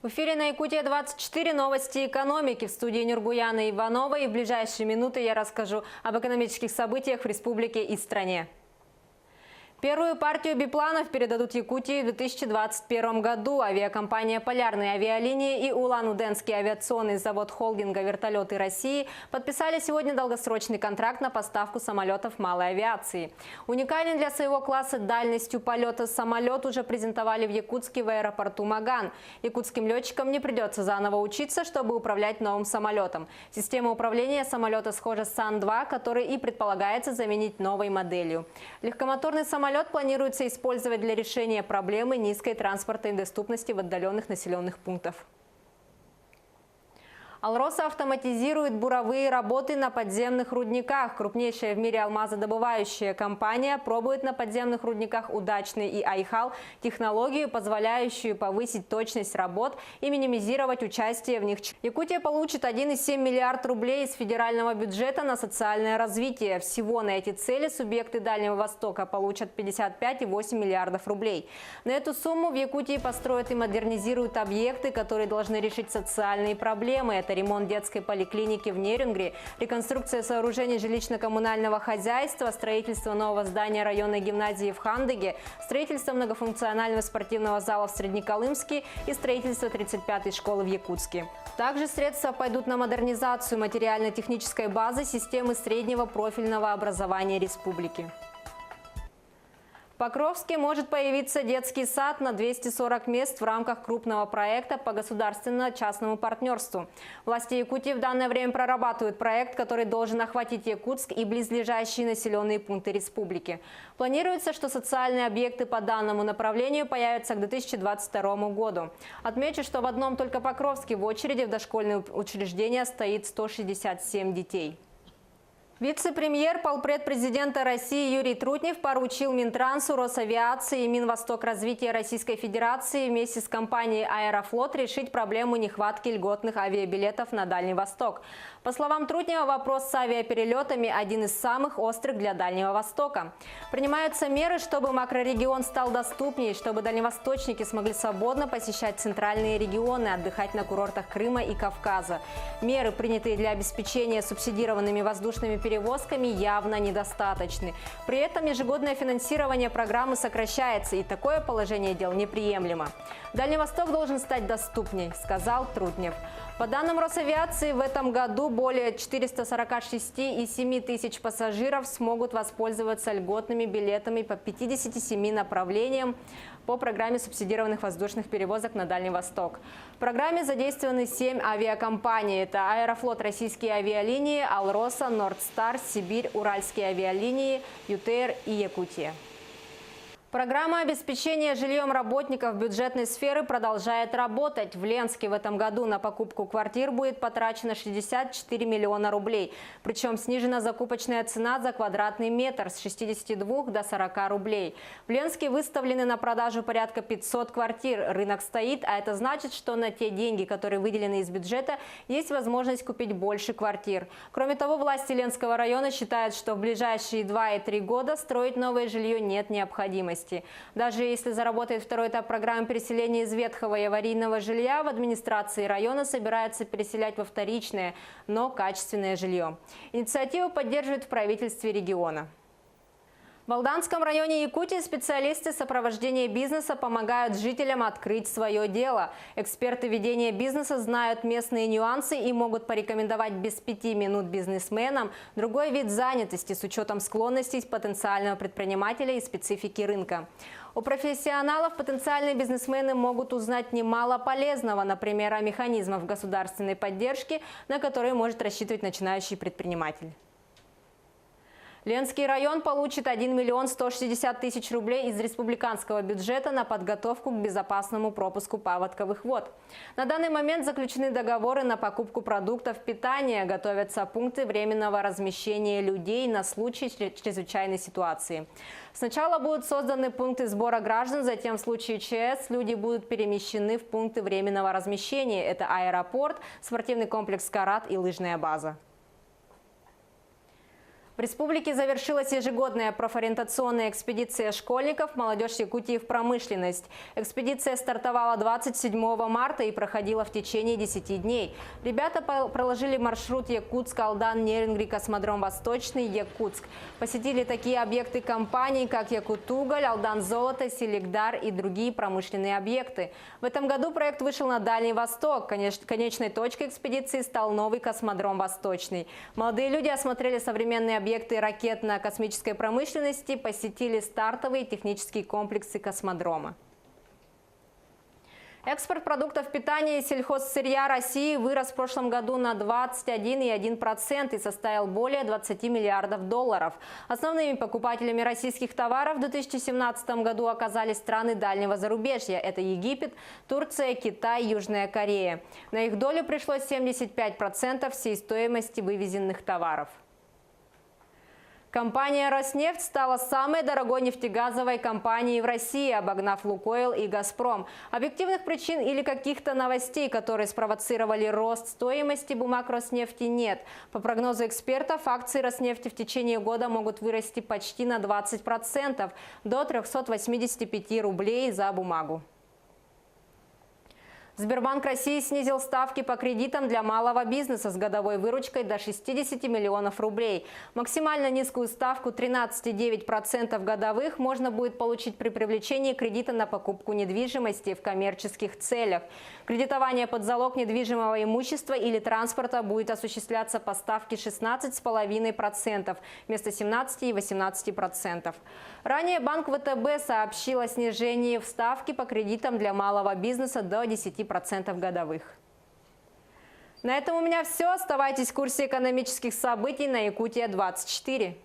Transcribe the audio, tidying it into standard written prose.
В эфире на Якутия-24 новости экономики. В студии Нюргуяна Иванова. И в ближайшие минуты я расскажу об экономических событиях в республике и стране. Первую партию бипланов передадут Якутии в 2021 году. Авиакомпания «Полярные авиалинии» и Улан-Удэнский авиационный завод холдинга «Вертолеты России» подписали сегодня долгосрочный контракт на поставку самолетов малой авиации. Уникальный для своего класса дальностью полета самолет уже презентовали в Якутске в аэропорту Маган. Якутским летчикам не придется заново учиться, чтобы управлять новым самолетом. Система управления самолета схожа с Ан-2, который и предполагается заменить новой моделью. Легкомоторный самолет планируется использовать для решения проблемы низкой транспортной доступности в отдаленных населенных пунктах. Алроса автоматизирует буровые работы на подземных рудниках. Крупнейшая в мире алмазодобывающая компания пробует на подземных рудниках Удачный и Айхал технологию, позволяющую повысить точность работ и минимизировать участие в них. Якутия получит 1,7 миллиарда рублей из федерального бюджета на социальное развитие. Всего на эти цели субъекты Дальнего Востока получат 55,8 миллиардов рублей. На эту сумму в Якутии построят и модернизируют объекты, которые должны решить социальные проблемы. Это ремонт детской поликлиники в Нерюнгри, реконструкция сооружений жилищно-коммунального хозяйства, строительство нового здания районной гимназии в Хандыге, строительство многофункционального спортивного зала в Среднеколымске и строительство 35-й школы в Якутске. Также средства пойдут на модернизацию материально-технической базы системы среднего профильного образования республики. В Покровске может появиться детский сад на 240 мест в рамках крупного проекта по государственно-частному партнерству. Власти Якутии в данное время прорабатывают проект, который должен охватить Якутск и близлежащие населенные пункты республики. Планируется, что социальные объекты по данному направлению появятся к 2022 году. Отмечу, что в одном только Покровске в очереди в дошкольные учреждения стоит 167 детей. Вице-премьер, полпред президента России Юрий Трутнев поручил Минтрансу, Росавиации и Минвостокразвития Российской Федерации вместе с компанией «Аэрофлот» решить проблему нехватки льготных авиабилетов на Дальний Восток. По словам Трутнева, вопрос с авиаперелетами один из самых острых для Дальнего Востока. Принимаются меры, чтобы макрорегион стал доступнее, чтобы дальневосточники смогли свободно посещать центральные регионы, отдыхать на курортах Крыма и Кавказа. Меры, принятые для обеспечения субсидированными воздушными перевозками, явно недостаточны. При этом ежегодное финансирование программы сокращается, и такое положение дел неприемлемо. Дальний Восток должен стать доступней, сказал Трутнев. По данным Росавиации, в этом году более 446,7 тысяч пассажиров смогут воспользоваться льготными билетами по 57 направлениям по программе субсидированных воздушных перевозок на Дальний Восток. В программе задействованы 7 авиакомпаний. Это «Аэрофлот», российские авиалинии, «Алроса», «Нордстар», «Сибирь», «Уральские авиалинии», «ЮТР» и «Якутия». Программа обеспечения жильем работников бюджетной сферы продолжает работать. В Ленске в этом году на покупку квартир будет потрачено 64 миллиона рублей. Причем снижена закупочная цена за квадратный метр с 62 до 40 рублей. В Ленске выставлены на продажу порядка 500 квартир. Рынок стоит, а это значит, что на те деньги, которые выделены из бюджета, есть возможность купить больше квартир. Кроме того, власти Ленского района считают, что в ближайшие 2 и 3 года строить новое жилье нет необходимости. Даже если заработает второй этап программы переселения из ветхого и аварийного жилья, в администрации района собираются переселять во вторичное, но качественное жилье. Инициативу поддерживают в правительстве региона. В Алданском районе Якутии специалисты сопровождения бизнеса помогают жителям открыть свое дело. Эксперты ведения бизнеса знают местные нюансы и могут порекомендовать без 5 минут бизнесменам другой вид занятости с учетом склонностей потенциального предпринимателя и специфики рынка. У профессионалов потенциальные бизнесмены могут узнать немало полезного, например, о механизмах государственной поддержки, на которые может рассчитывать начинающий предприниматель. Ленский район получит 1 миллион 160 тысяч рублей из республиканского бюджета на подготовку к безопасному пропуску паводковых вод. На данный момент заключены договоры на покупку продуктов питания, готовятся пункты временного размещения людей на случай чрезвычайной ситуации. Сначала будут созданы пункты сбора граждан, затем в случае ЧС люди будут перемещены в пункты временного размещения. Это аэропорт, спортивный комплекс «Карат» и лыжная база. В республике завершилась ежегодная профориентационная экспедиция школьников «Молодежь Якутии в промышленность». Экспедиция стартовала 27 марта и проходила в течение 10 дней. Ребята проложили маршрут Якутск, Алдан, Нерюнгри, Космодром Восточный, Якутск. Посетили такие объекты компаний, как Якутуголь, Алдан Золото, Селигдар и другие промышленные объекты. В этом году проект вышел на Дальний Восток. Конечной точкой экспедиции стал новый Космодром Восточный. Молодые люди осмотрели современные объекты ракетно-космической промышленности, посетили стартовые технические комплексы космодрома. Экспорт продуктов питания и сельхозсырья России вырос в прошлом году на 21,1% и составил более 20 миллиардов долларов. Основными покупателями российских товаров в 2017 году оказались страны дальнего зарубежья. Это Египет, Турция, Китай, Южная Корея. На их долю пришлось 75% всей стоимости вывезенных товаров. Компания «Роснефть» стала самой дорогой нефтегазовой компанией в России, обогнав «Лукойл» и «Газпром». Объективных причин или каких-то новостей, которые спровоцировали рост стоимости бумаг «Роснефти», нет. По прогнозу экспертов, акции «Роснефти» в течение года могут вырасти почти на 20%, до 385 рублей за бумагу. Сбербанк России снизил ставки по кредитам для малого бизнеса с годовой выручкой до 60 миллионов рублей. Максимально низкую ставку 13,9% годовых можно будет получить при привлечении кредита на покупку недвижимости в коммерческих целях. Кредитование под залог недвижимого имущества или транспорта будет осуществляться по ставке 16,5% вместо 17 и 18%. Ранее Банк ВТБ сообщил о снижении ставки по кредитам для малого бизнеса до 10% годовых. На этом у меня все. Оставайтесь в курсе экономических событий на Якутия 24.